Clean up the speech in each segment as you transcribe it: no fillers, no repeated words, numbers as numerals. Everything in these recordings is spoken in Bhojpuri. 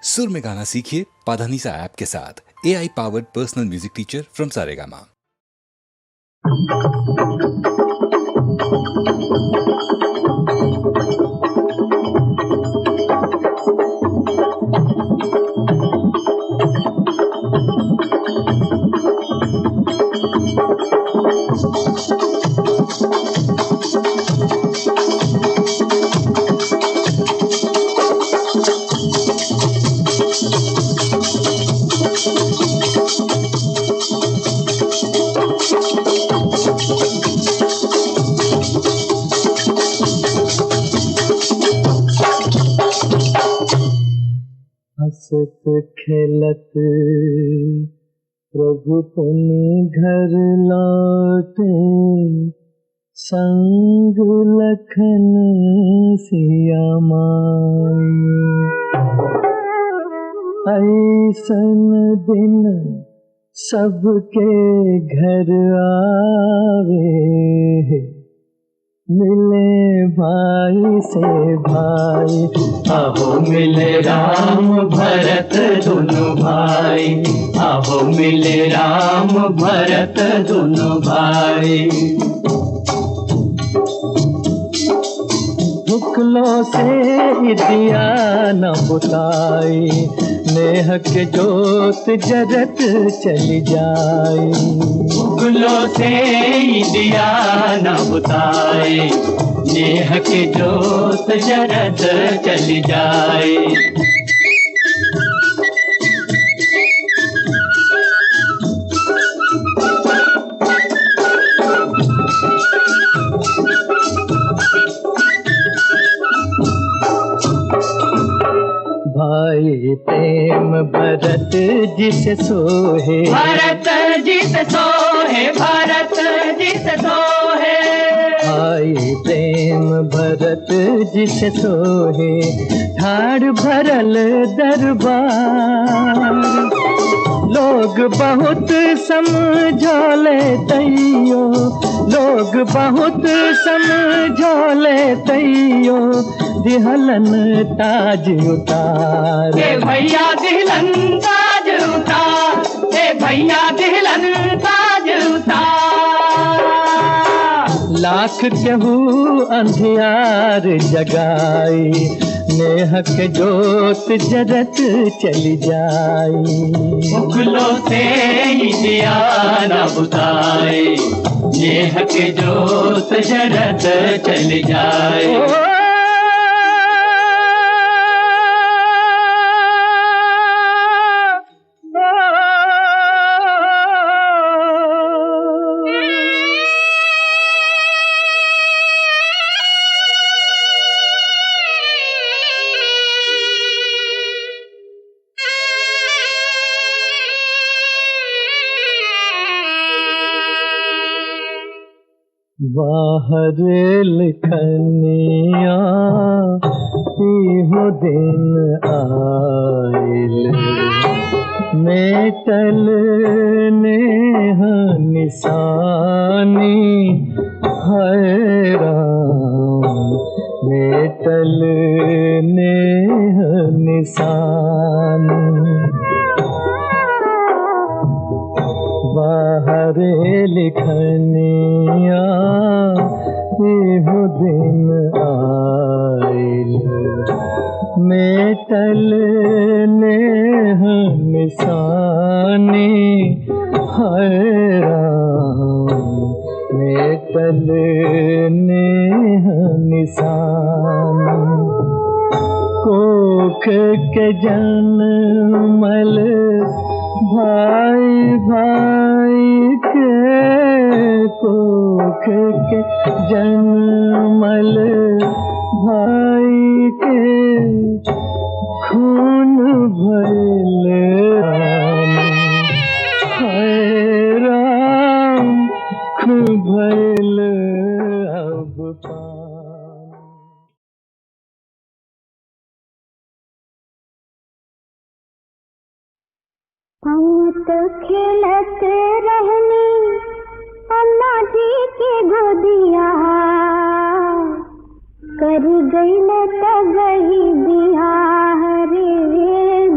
सुर में गाना सीखिए पाधानीसा ऐप के साथ। AI powered personal music teacher from Saregama. हंसत खेलत प्रभु पुनि घर लौटे, संग लखन सिया माई। ऐसन दिन सबके घर आवे, मिले भाई से भाई। आहो मिले राम भरत दोनों भाई, आहो मिले राम भरत दोनों भाई। भुखलों से दिया न बुताई, नेह के जोत जरत चली जाई। भुखलों से दिया न बुताई, नेह के जोत जरत चली जाए। भाई प्रेम भरत जिसे सोहे, भरत जिसे सोहे, भरत जिसे सोहे। भाई प्रेम भरत जिसे सोहे, ठाड़ भरल दरबार। लोग बहुत समझौले तैयो, लोग बहुत समझौले तैयो, दिहलन ताज उतार। ए भैया दिहलन ताज उतार, ए भैया दिहलन ताज उतार। लाख केहू अंधियार जगाई, नेह के जोत जरत चली जाई। भुखलों से दिया न बुताए, नेह के जोत जरत चली जाए। बाहर लिखनिया हो दिन आइल, मेटल नेह निशानी हैरान, मेटल नेह निशानी। बाहर लिखनिया हो दिन आइल, मेटल नेह निशानी हैरान, मेटल नेह निशानी। कोख के जनमल भाई भाई के, कोख के जनमल भाई के, खून भइल राम, हाय राम, खून भइल अब पानी। हम तो खेलत रहनी अन्ना जी के गोदिया, कर गई न तगही बिहार रे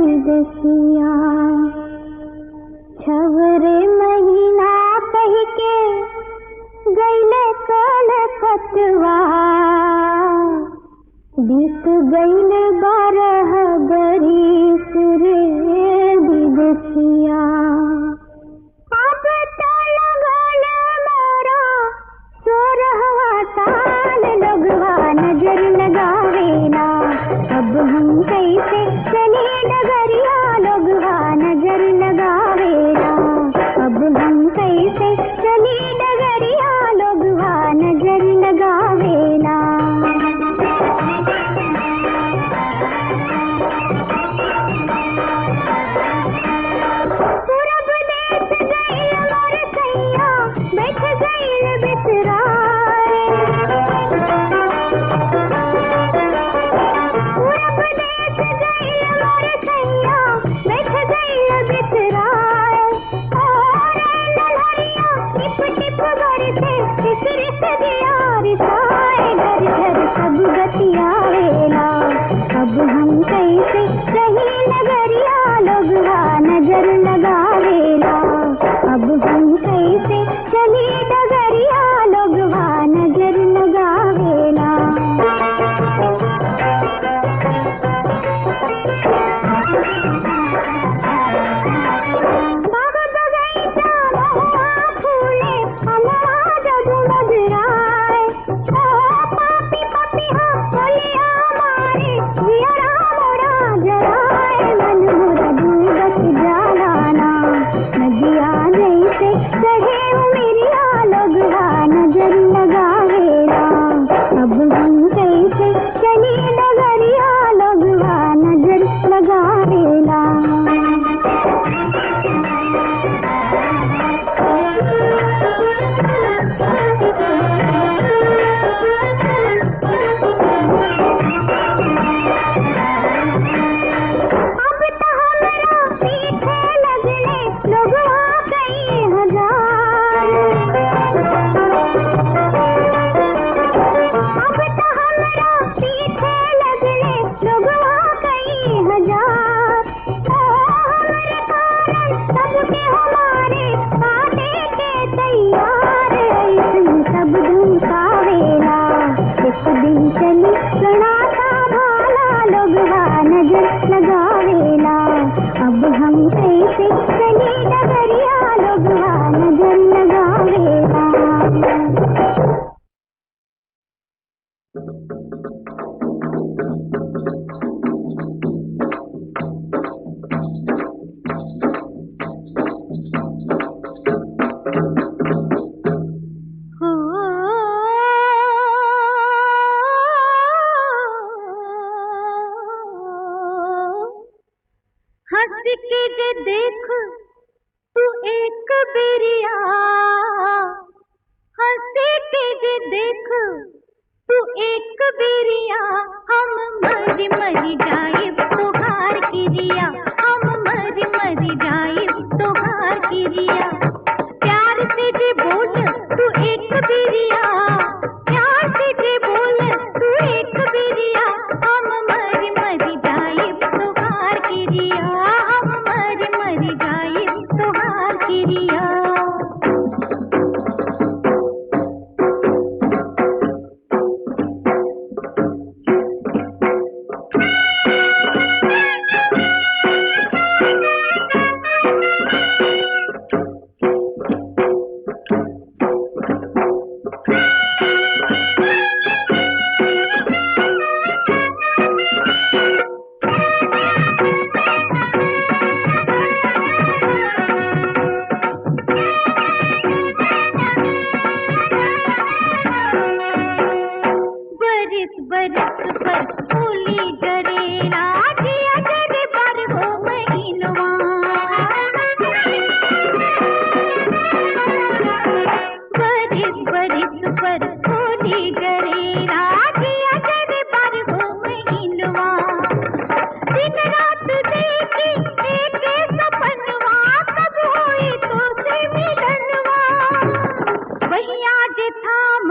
हंस के जे देख तू एक बेरिया, हंस के जे देख तू एक बेरिया, हम मरी मरी जाइब तोहार किरिया, हम मरी मरी जाइब तोहार किरिया। प्यार से जे बोल तू एक बेरिया, प्यार से जे बोल तू एक बेरिया, हम मरी मरी जाइब तोहार किरिया, हम मरी मरी जाइब तोहार किरिया। बरस पर फूली जरेला, जिया जरे पर हो महीनवा। बरस बरस पर फूली जरेला, जिया जरे पर हो महीनवा। दिन रात देखी एक सपनवा, कब होई तो से मिलनवा। बहिया जे थाम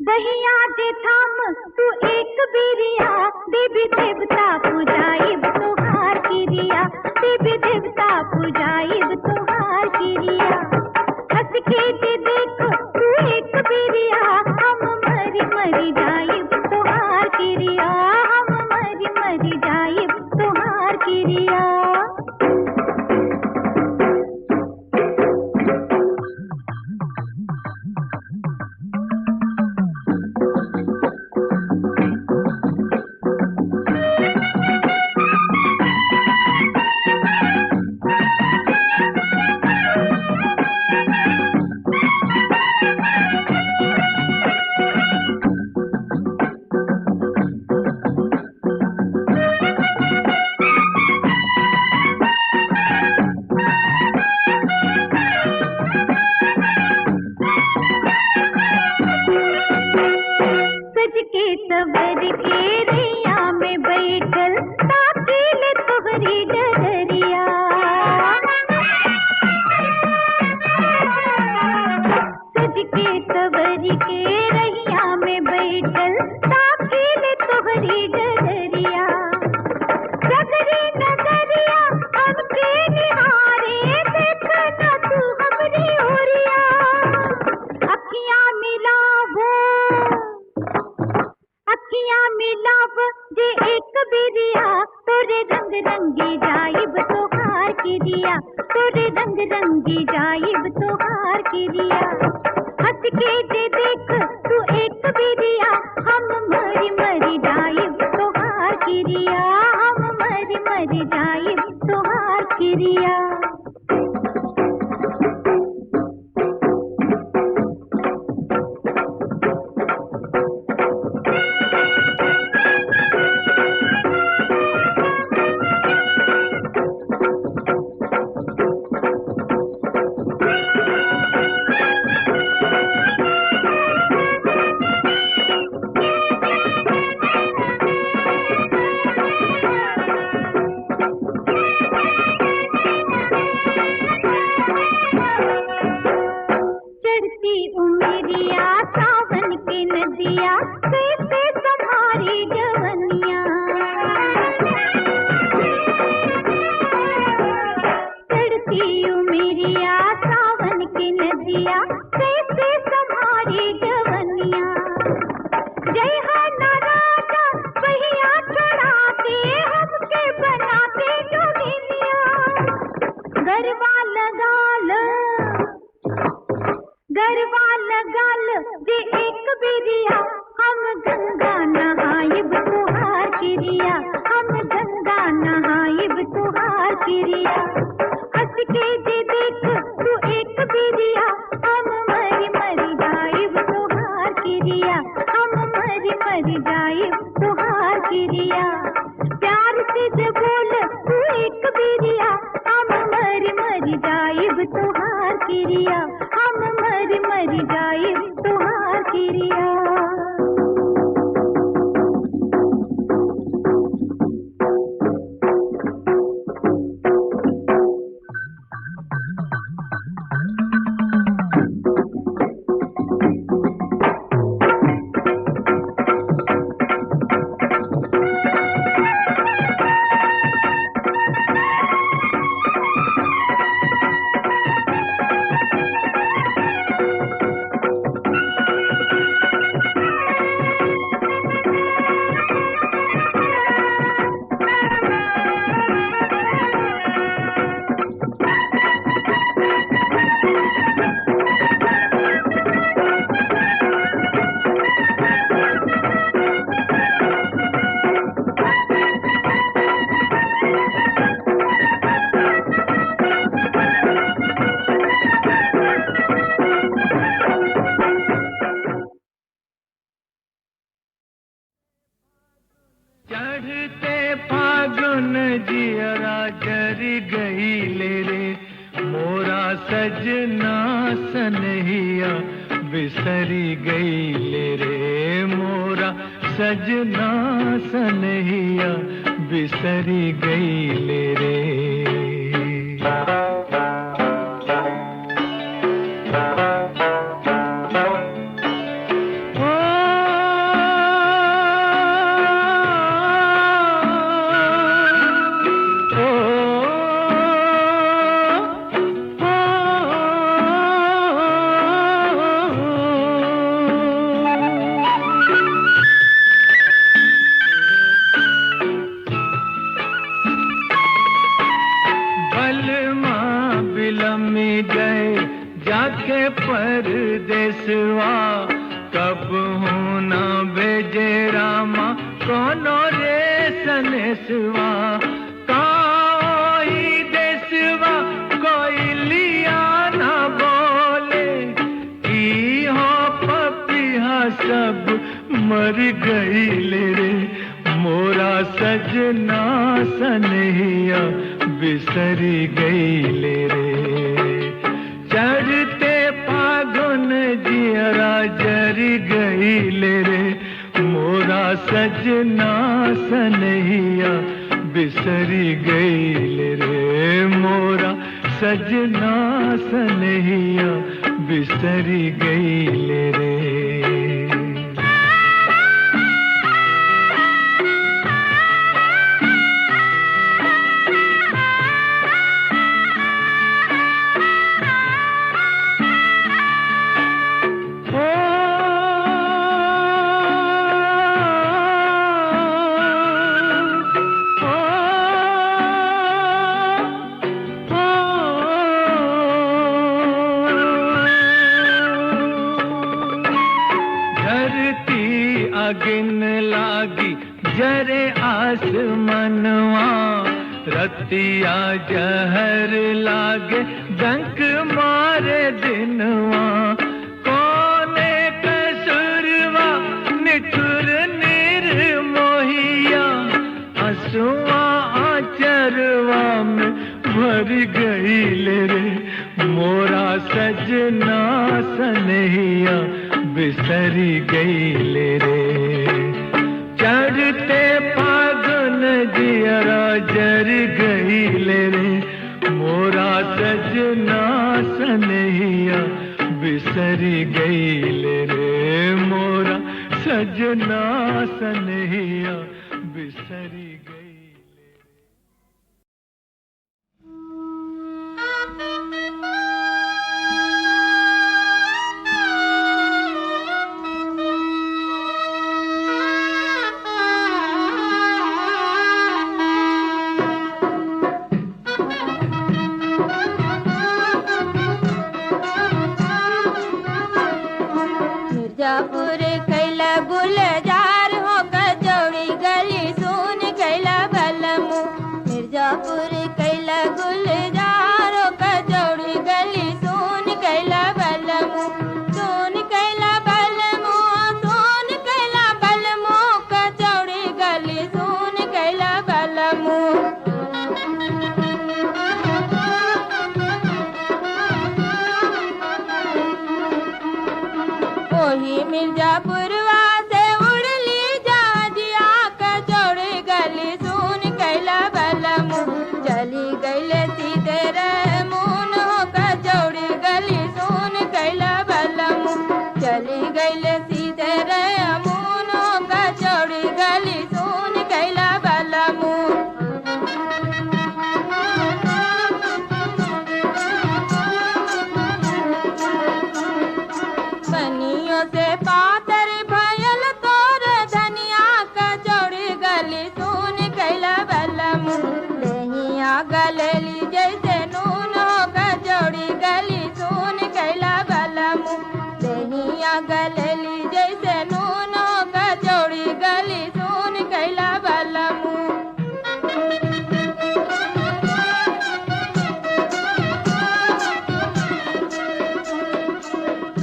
बहिया जे थाम तू एक बेरिया, देवी देवता पूजाइब तोहार किरिया, देवी देवता पूजाइब तोहार किरिया। हंस के जे देख तू एक बेरिया, हम मरी मरी जाइब तोहार किरिया, हम मरी मरी जाइब तोहार किरिया। सवर के रैया में बैठल ताकील तोहरी डगरिया। सज के सवर के रैया में बैठल ताकील तोहरी डगरिया। डगरी नगरिया हमके निहारे, देख न तू हमरी ओरिया। अखियां मिलाव जे एक बिरिया, तोरे रंग रंगी जाइब तोहार किरिया, तोरे रंग रंगी जाइब तोहार किरिया। हंस के जे देख तू एक बिरिया, हम मरी मरी जाइब तोहार किरिया, हम मरी मरी जाइब तोहार किरिया। उमरिया सावन के नदिया, कैसे संभारी जवनिया। चढ़ती उमरिया सावन के नदिया, कैसे संभारी जवनिया। जय हो ना राजा पहिया चढ़ाते, हमके बनाते जोगिनिया। गरबा लगाल जे एक बिरिया, हम गंगा नहाइब तोहार किरिया, हम गंगा नहाइब तोहार किरिया। हंस के जे देख तू एक बिरिया, हम मरी मरी जाइब तोहार किरिया, हम मरी मरी जाइब तोहार किरिया। प्यार से जे बोल फागुन जियरा जरी गई ले रे मोरा सजना सनहिया बिसरी गई ले रे मोरा सजना सनहिया बिसरी गई ले रे। जाके परदेसवा कब होना भेजे रामा कोनो रे सनेसवा कोई देसवा कोई लिया ना बोले की हो पपिया सब मर गई ले रे मोरा सजना सनहिया बिसरी गई ले रे। चढ़ते फागुन जियरा जरी गई ले रे मोरा सजना सनहिया बिसरी गई ले रे मोरा सजना सनहिया बिसरी गई ले रे। अगिन लागी जरे आसमनवा रतिया जहर लागे डंक मारे दिनवा कोने कसुरवा निठुर निर्मोहिया हंसुआ आचरवा में भर गई ले रे मोरा सजना सनहिया बिसरी गई ले रे। चढ़ते फागुन जियरा जर गई ले रे मोरा सजना सनहिया बिसरी गई ले रे मोरा सजना सनहिया बिसरी गई ले। मिर्जापुर कैला गुलजार हो कचौड़ी गली सुन कैला बलमू। मिर्जापुर कैला गुलजार हो कचौड़ी गली सुन कैला बलमू। सुन कैला बलमू सुन कैला बलमू कचौड़ी गली सुन कैला बलमू। वही मिर्जापुरवा से उड़ली जहाजिया कचौड़ी गली सुन कैला बलमू। चली गईले सीधे रहमून हो कचौड़ी गली सुन कैला बलमू। चली गईले सीधे रहमून हो कचौड़ी गली सुन कैला बलमू। बनियों से पातर भयल तोर धनिया कचौड़ी गली सुन कैला बलमू। दहिया गलेली जैसे नून हो कचौड़ी गली सुन कैला बलमू। दहिया गलेली जैसे नून हो कचौड़ी गली सुन कैला बलमू।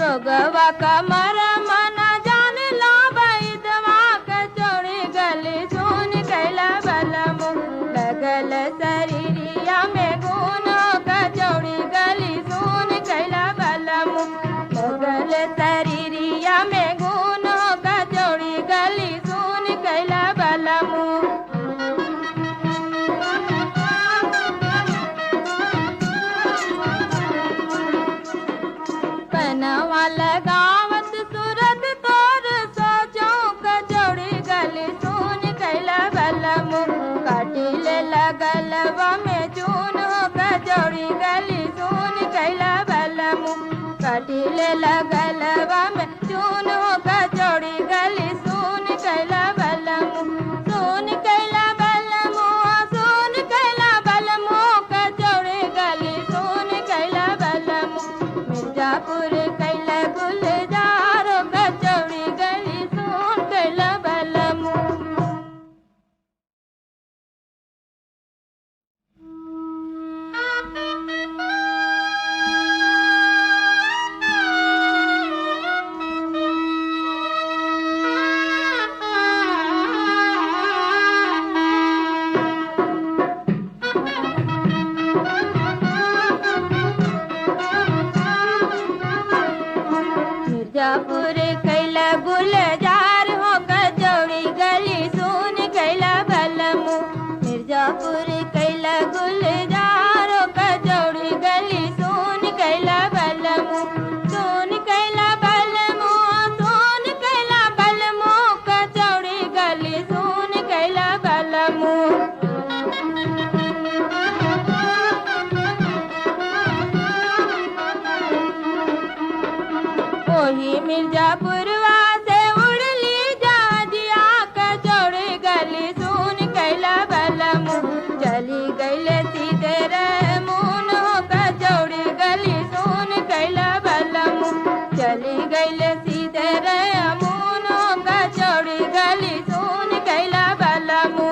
रोगवा कमर मना जान ला बैदवा कचौड़ी गली सुन कैला बलमू। लगलवा में चून हो कचौड़ी गली सुन कैला बलमु कटिले लगलवा में चून हो कचौड़ी गली सुन कैला बलमु सुन कैला बलमु सुन कैला बलमु कचौड़ी गली सुन कैला बलमु मिर्जापुर कैला गुलजारो कचौड़ी गली सुन कैला बलमु मिर्जापुर कैला गुलजार हो कचौड़ी गली सुन कैला बलमु मिर्जापुर कैला गुलजार हो कचौड़ी गली सुन कैला बलमु सुन कैला बलमु सुन कैला बलमु कचौड़ी गली सुन कैला बलमु वही मिर्जापुरवा से उड़ली जहाजिया कचौड़ी गली सुन कैला बलमु चली गईले सीधे रहमून हो कचौड़ी गली सुन कैला बलमु चली गईले सीधे रहमून हो कचौड़ी गली सुन कैला बलमु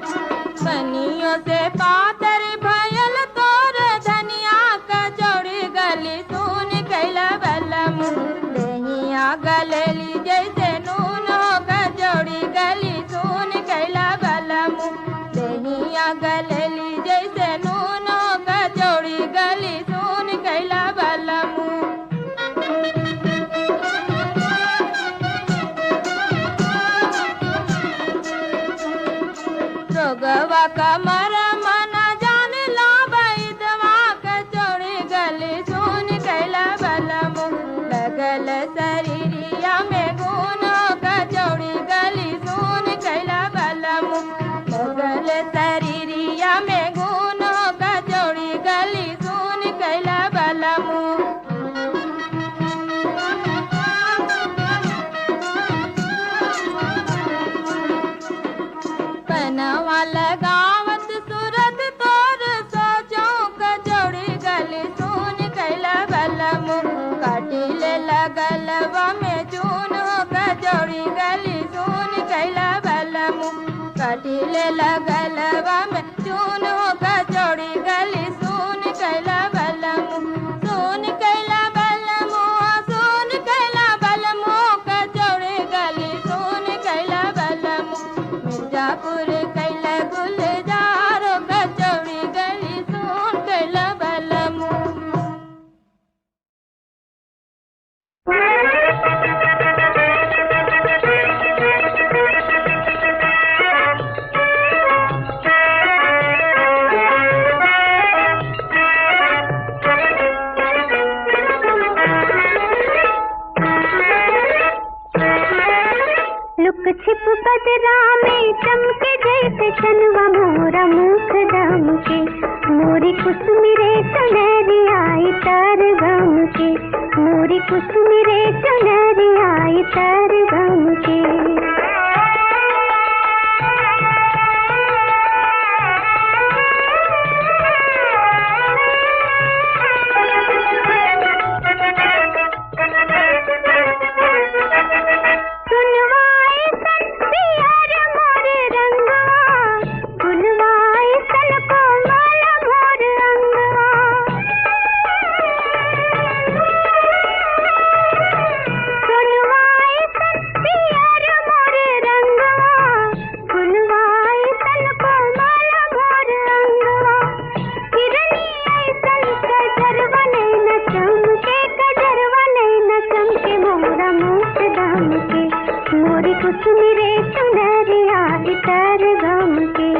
बनियों से पातर भयल तोर धनिया कचौड़ी गली सुन कैला बलमु दहिया गलेली जैसे नून हो कचौड़ी गली सुन कैला बलमु दहिया गलेली जैसे नून हो कचौड़ी गली सुन कैला बलमु रोगवा कमर मना जान ला बैदवा कचौड़ी गली सुन कैला बलमु लगल शरीरिया में गुन कचौड़ी गली सुन कैला बलमु लगल शरीरिया में गुन कचौड़ी गली सुन कैला बलमु कनवा लगावत सूरत तोर सोचो कचौड़ी गली सुन कैला बलमु काटिले लगलवा में चून कचौड़ी गली सुन कैला बलमु काटिले लगलवा में चून कचौड़ी गली सुन कैला बलमु सुन कैला बलमु सुन कैला बलमु कचौड़ी गली सुन कैला बलमु मिर्जापुर कैला गुलजारो कचौड़ी गली सुन कैला बलमु लुक छिप बदरा में चमके जैसे चनवा मोरा मुख दम के मोरी कुसुमिरे चुनरी आई तर गम के मोरी कुसुमिरे चुनरी आई तर गम के कुसुमिरे चुनरी आई तर गम के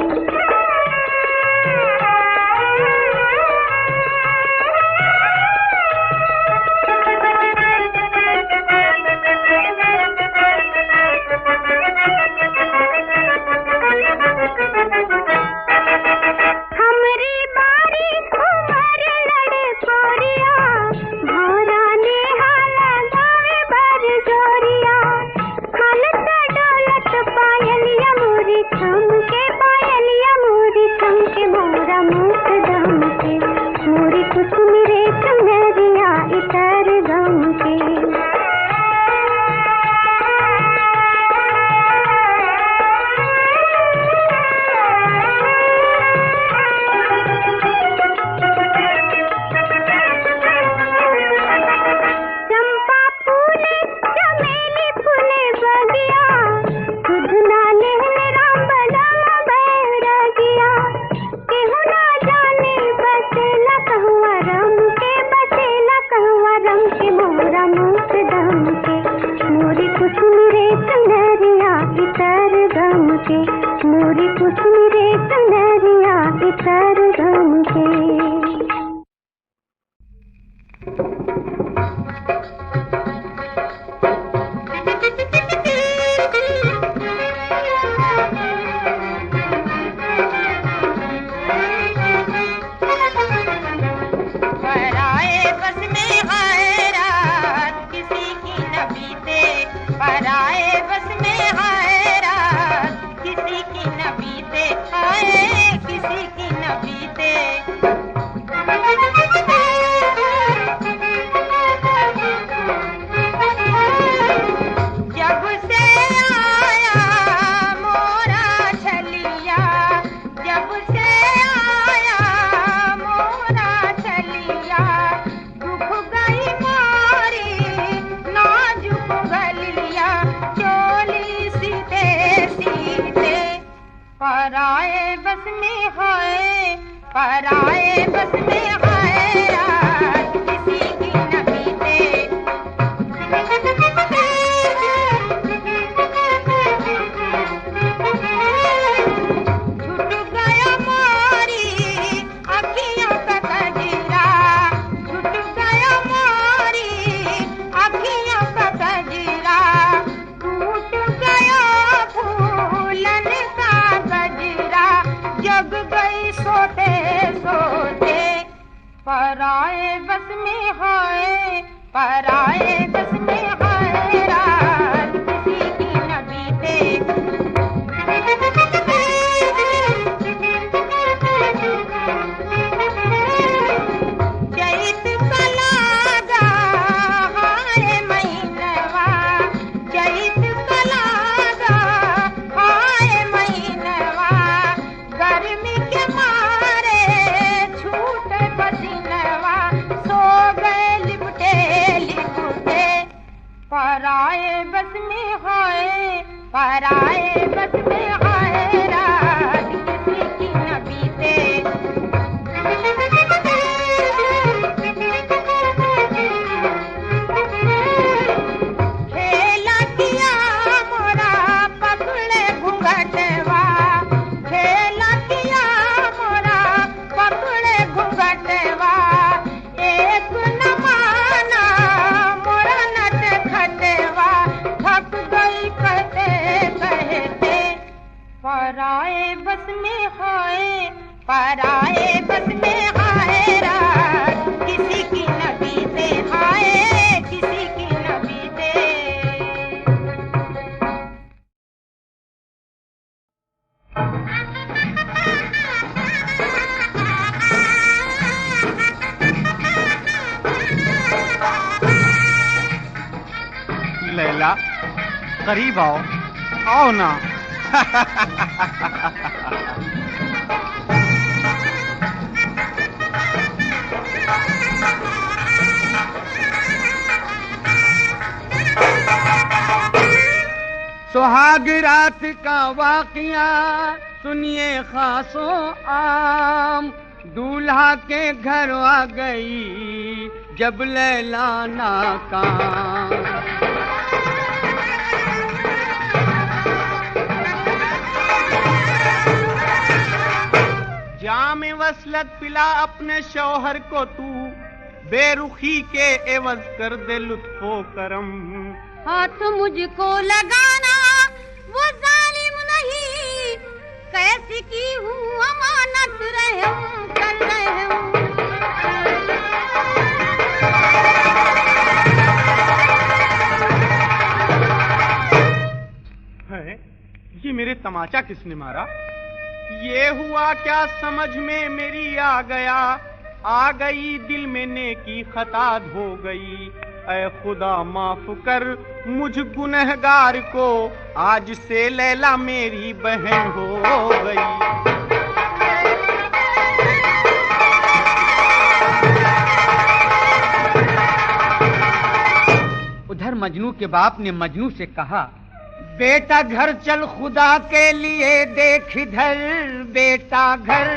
के मोरी कुसुम रे कलरिया इतर बन के। पराए बस में हाय, पराए बस में हाय रात किसी की न बीते। छूट गया मोरी अखियों का कजरा, छूट गया मोरी अखियों का कजरा, टूट गया फूलन का गजरा, जग गई सोते सोते। पराए बस में हाय, पराए बस में हाय रात किसी की न बीते। चैत का लागा हाय महीनवा, चैत का लागा हाय महीनवा, गर्मी के मारे छूटे पसीनवा, सो गए लिपटे लिपटे। पराए बस में हाय, पराए बस में हाय रात किसी की न बीते। खेला किया मोरा पकड़े घूंघटवा, खेला किया मोरा पकड़े घूंघटवा, एक न माना मोरा नट खटवा, थक गई कहते कहते। पराए बस में हाय, पराए बस में हाय रात किसी की न बीते, हाय किसी की न बीते। लैला करीब आओ, आओ ना। सुहाग रात का वाकया सुनिए खासो आम, दूल्हा के घर आ गई जब लैला नाकाम। जाम वसलत पिला अपने शौहर को तू, बेरुखी के एवज कर दे लुत्फो करम। हाथ मुझको लगाना वो जालिम नहीं, कैसी की हूँ अमानत रहूं कर रहूं। है ये मेरे तमाचा किसने मारा? ये हुआ क्या समझ में मेरी आ गई दिल में नेकी खता हो गई। ऐ खुदा माफ कर मुझ गुनहगार को, आज से लैला मेरी बहन हो गई। उधर मजनू के बाप ने मजनू से कहा, बेटा घर चल खुदा के लिए देख इधर, बेटा घर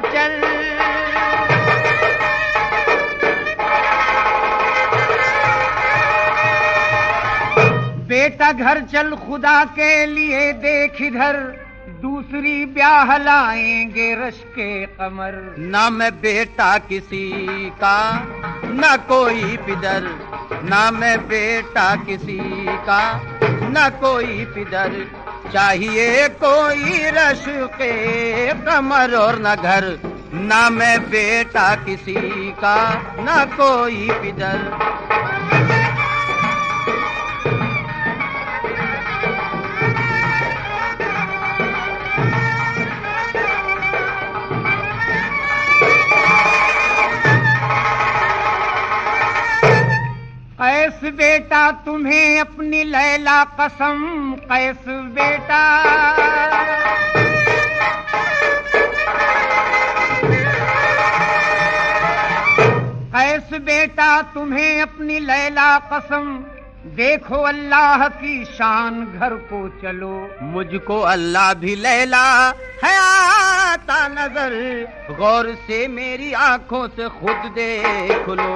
चल। बेटा घर चल खुदा के लिए देख इधर, दूसरी ब्याह लाएंगे रश के कमर। ना मैं बेटा किसी का ना कोई पिदर, ना मैं बेटा किसी का ना कोई पिदर, चाहिए कोई रश के कमर और न घर। ना मैं बेटा किसी का ना कोई पिदर। कैस बेटा तुम्हें अपनी लैला कसम, कैस बेटा कैस बेटा तुम्हें अपनी लैला कसम, देखो अल्लाह की शान घर को चलो। मुझको अल्लाह भी लैला है आता नजर, गौर से मेरी आंखों से खुद देख लो।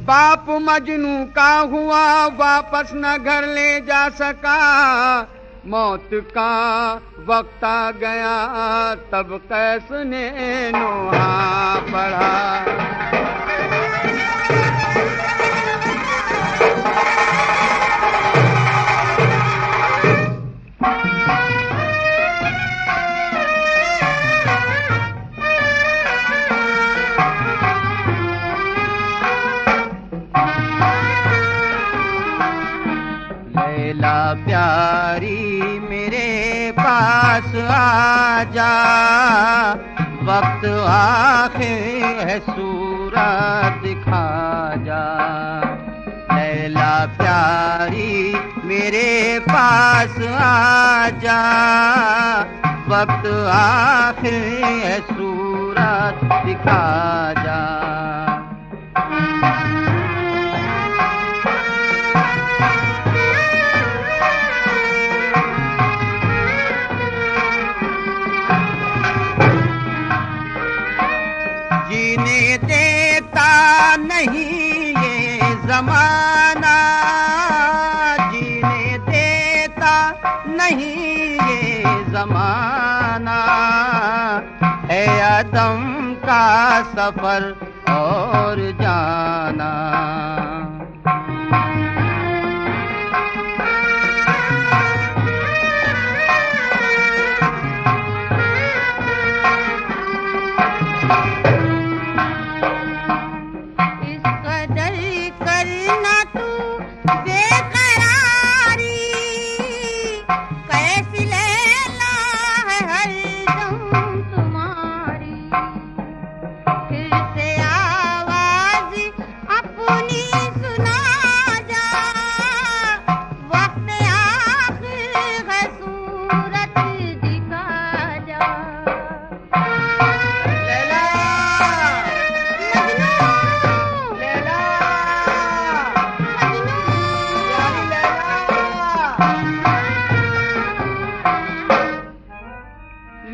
बाप मजनू का हुआ वापस न घर ले जा सका, मौत का वक्त आ गया तब कैस ने नोहा पढ़ा। लैला प्यारी मेरे पास आ जा, वक्त आखिर है सूरत दिखा जा। लैला प्यारी मेरे पास आ जा, वक्त आखिर है सूरत दिखा जा। जीने देता नहीं ये जमाना, जीने देता नहीं ये जमाना, है अदम का सफर और जाना।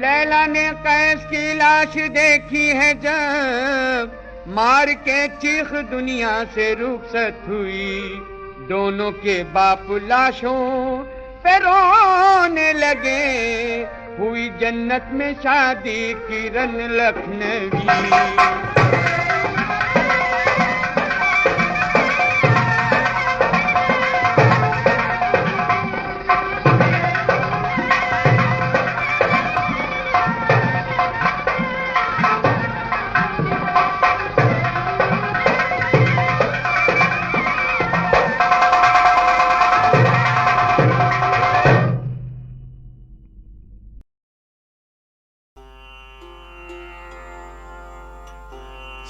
लैला ने कैस की लाश देखी है जब, मार के चीख दुनिया से रुखसत हुई। दोनों के बाप लाशों पे रोने लगे, हुई जन्नत में शादी किरण लखनवी।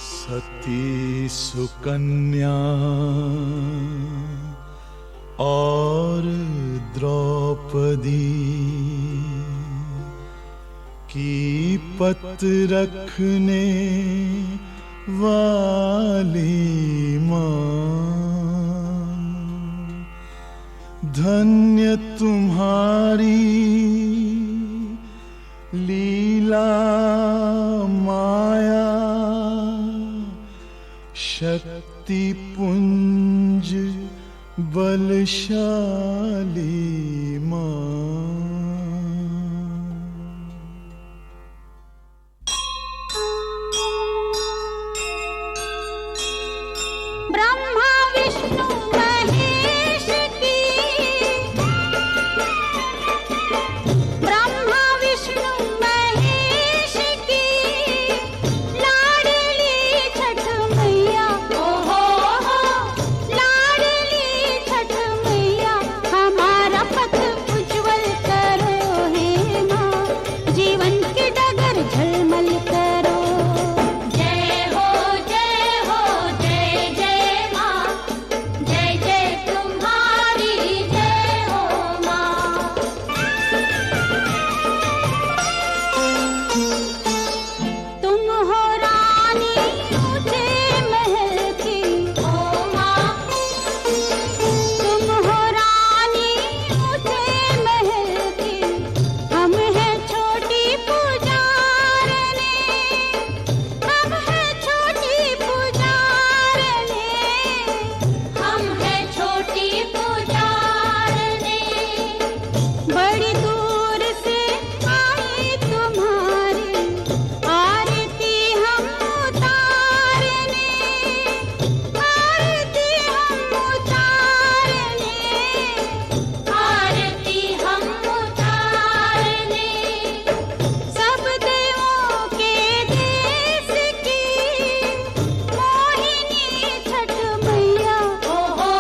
सती सुकन्या और द्रौपदी की पत रखने वाली मां, धन्य तुम्हारी लीला माया शक्ति पुंज बलशाली मां। ब्रह्मा विष्णु महेश की, ब्रह्मा विष्णु महेश की लाडली छठ मैया, ओ हो लाडली छठ मैया, हमारा पथ उज्जवल करो हे माँ, जीवन की डगर झलमल करो। जय हो जय हो जय जय माँ, जय जय तुम्हारी जय हो माँ। तुम हो रानी ऊंचे महल की, ओ माँ। तुम हो रानी ऊंचे महल की, हम हैं छोटी पुजारने, हम हैं छोटी पुजारने, हम हैं छोटी पुजारने। बड़ी दूर से आई तुम्हारी आरती हम उतारने, आरती हम उतारने, आरती हम उतारने। सब देवों के देश की मोहिनी छठ मैया, ओ हो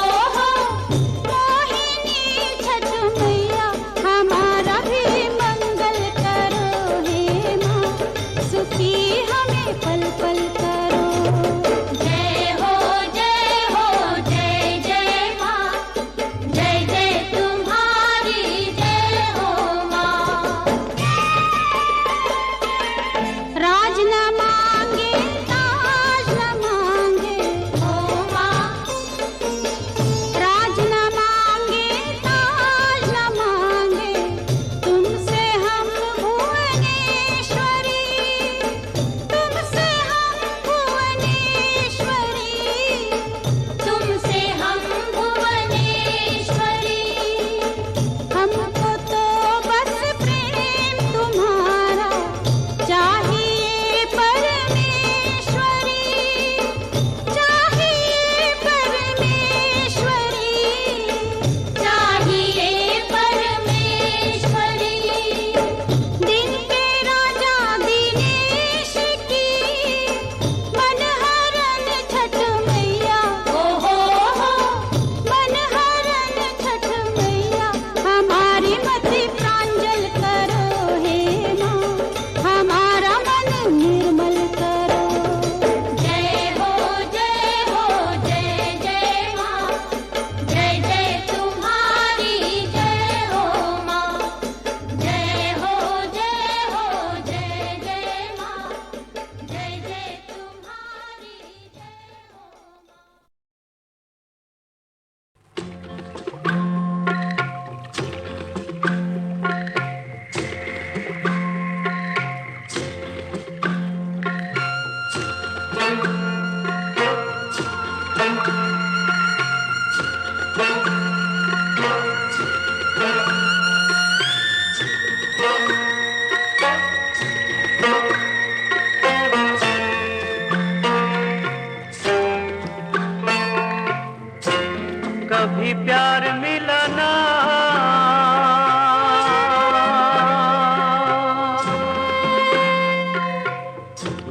मोहिनी छठ मैया, हमारा भी मंगल करो हे माँ, सुखी हमें पल पल करो। जय हो जय जय माँ, जय जय तुम्हारी जय हो माँ। राज न मांगे ताज न मांगे, ओ माँ। राज न मांगे ताज न मांगे, तुमसे हम भुवनेश्वरी, तुमसे हम भुवनेश्वरी, तुमसे हम भुवनेश्वरी। हमको तो बस प्रेम तुम्हारा चाहिए परमेश्वरी, चाहिए परमेश्वरी, चाहिए परमेश्वरी। दिन के राजा दिनेश की मनहरन छठ मैया, ओ हो मनहरन छठ मैया, हमारी मति प्रांजल करो हे माँ, हमारा मन निर्मल करो। जय हो जय जय माँ, जय जय तुम्हारी जय हो माँ। जय हो जय जय माँ, जय जय तुम्हारी जय हो माँ। कभी प्यार मिला ना,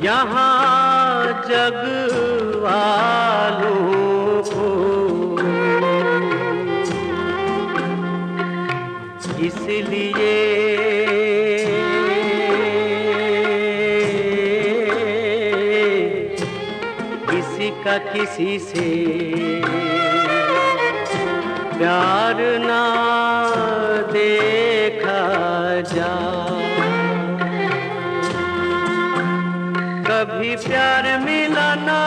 यहाँ जग वालों को, इसलिए किसी का किसी से प्यार ना देखा जा। कभी प्यार मिला ना,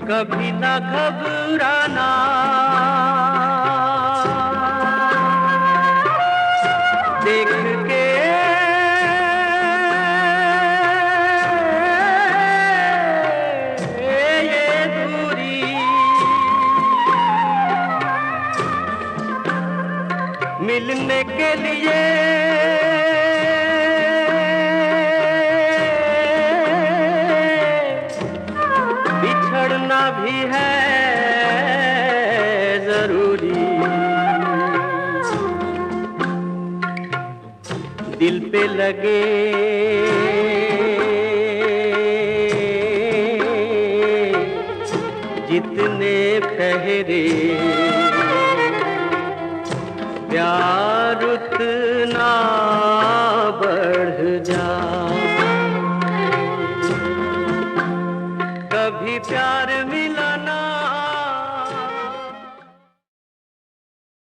कभी ना घबराना, देख के ये दूरी मिलने के लिए बिछड़ना भी है जरूरी। दिल पे लगे जितने पहरे, प्यार उतना बढ़ जा।